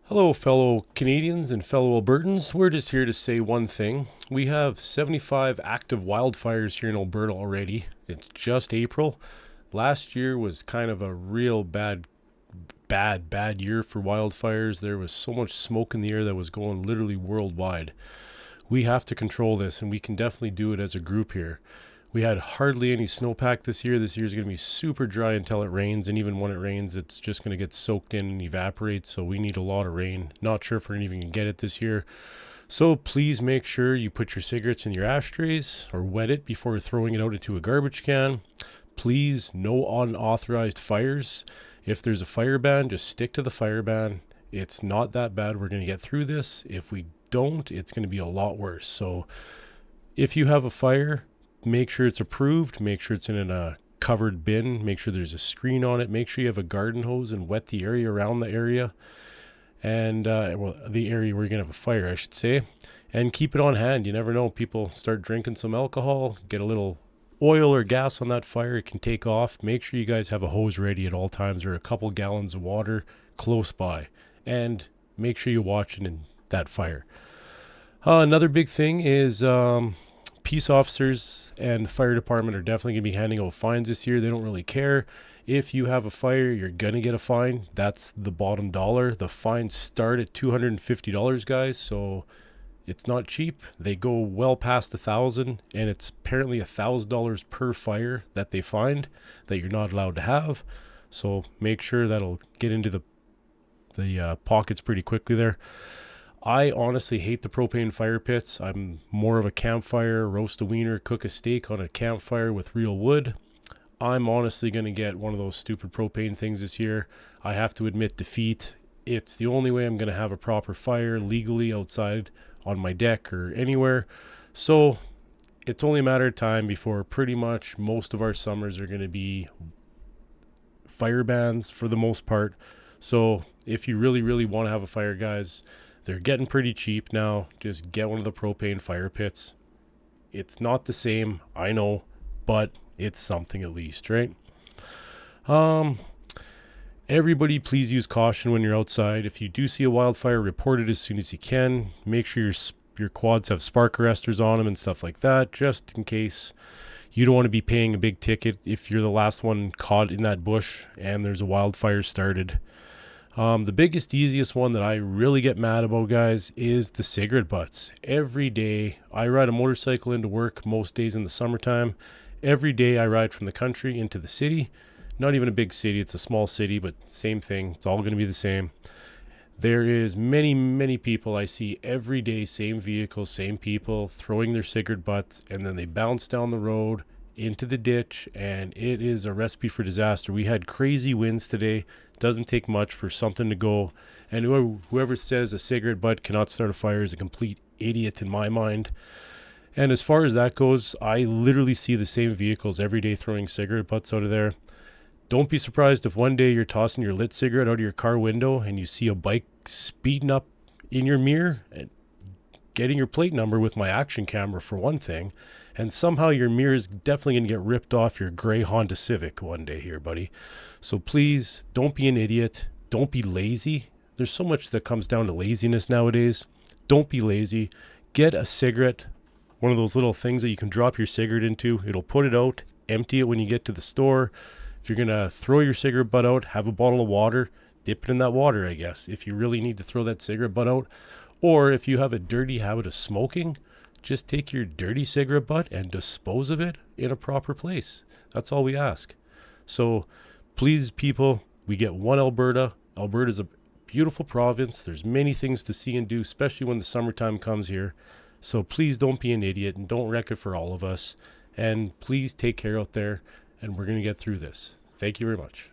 Hello, fellow Canadians and fellow Albertans. We're just here to say one thing. We have 75 active wildfires here in Alberta already. It's just April. Last year was kind of a real bad year for wildfires. There was so much smoke in the air that was going literally worldwide. We have to control this, and we can definitely do it as a group here. We had hardly any snowpack this year. This year is going to be super dry until it rains, and even when it rains, it's just going to get soaked in and evaporate. So we need a lot of rain. Not sure if we're even going to get it this year. So please make sure you put your cigarettes in your ashtrays or wet it before throwing it out into a garbage can. Please, no unauthorized fires. If there's a fire ban, just stick to the fire ban. It's not that bad. We're going to get through this. If we don't, it's going to be a lot worse. So if you have a fire, make sure it's approved, make sure it's in a covered bin, make sure there's a screen on it, make sure you have a garden hose and wet the area around the area, and the area where you're going to have a fire, I should say, and keep it on hand. You never know, people start drinking some alcohol, get a little oil or gas on that fire, it can take off. Make sure you guys have a hose ready at all times or a couple gallons of water close by, and make sure you watch it in that fire. Another big thing is peace officers and the fire department are definitely going to be handing out fines this year. They don't really care. If you have a fire, you're going to get a fine. That's the bottom dollar. The fines start at $250, guys, so it's not cheap. They go well past $1,000, and it's apparently $1,000 per fire that they find that you're not allowed to have. So make sure that'll get into the pockets pretty quickly there. I honestly hate the propane fire pits. I'm more of a campfire, roast a wiener, cook a steak on a campfire with real wood. I'm honestly going to get one of those stupid propane things this year. I have to admit defeat. It's the only way I'm going to have a proper fire legally outside on my deck or anywhere. So it's only a matter of time before pretty much most of our summers are going to be fire bans for the most part. So if you really, really want to have a fire, guys, they're getting pretty cheap now. Just get one of the propane fire pits. It's not the same, I know, but it's something at least, right? Everybody please use caution when you're outside. If you do see a wildfire, report it as soon as you can. Make sure your quads have spark arresters on them and stuff like that, just in case. You don't want to be paying a big ticket if you're the last one caught in that bush and there's a wildfire started. The biggest, easiest one that I really get mad about, guys, is the cigarette butts. Every day, I ride a motorcycle into work most days in the summertime. Every day I ride from the country into the city. Not even a big city, it's a small city, but same thing. It's all going to be the same. There is many, many people I see every day, same vehicles, same people, throwing their cigarette butts, and then they bounce down the road into the ditch, and it is a recipe for disaster. We had crazy winds today. Doesn't take much for something to go, and whoever says a cigarette butt cannot start a fire is a complete idiot in my mind. And as far as that goes, I literally see the same vehicles every day throwing cigarette butts out of there. Don't be surprised if one day you're tossing your lit cigarette out of your car window and you see a bike speeding up in your mirror and getting your plate number with my action camera for one thing, and somehow your mirror is definitely going to get ripped off your gray Honda Civic one day here, buddy. So please, don't be an idiot. Don't be lazy. There's so much that comes down to laziness nowadays. Don't be lazy. Get a cigarette, one of those little things that you can drop your cigarette into. It'll put it out. Empty it when you get to the store. If you're going to throw your cigarette butt out, have a bottle of water. Dip it in that water, I guess, if you really need to throw that cigarette butt out. Or if you have a dirty habit of smoking, just take your dirty cigarette butt and dispose of it in a proper place. That's all we ask. So please, people, we get one Alberta. Alberta's a beautiful province. There's many things to see and do, especially when the summertime comes here. So please don't be an idiot and don't wreck it for all of us. And please take care out there, and we're going to get through this. Thank you very much.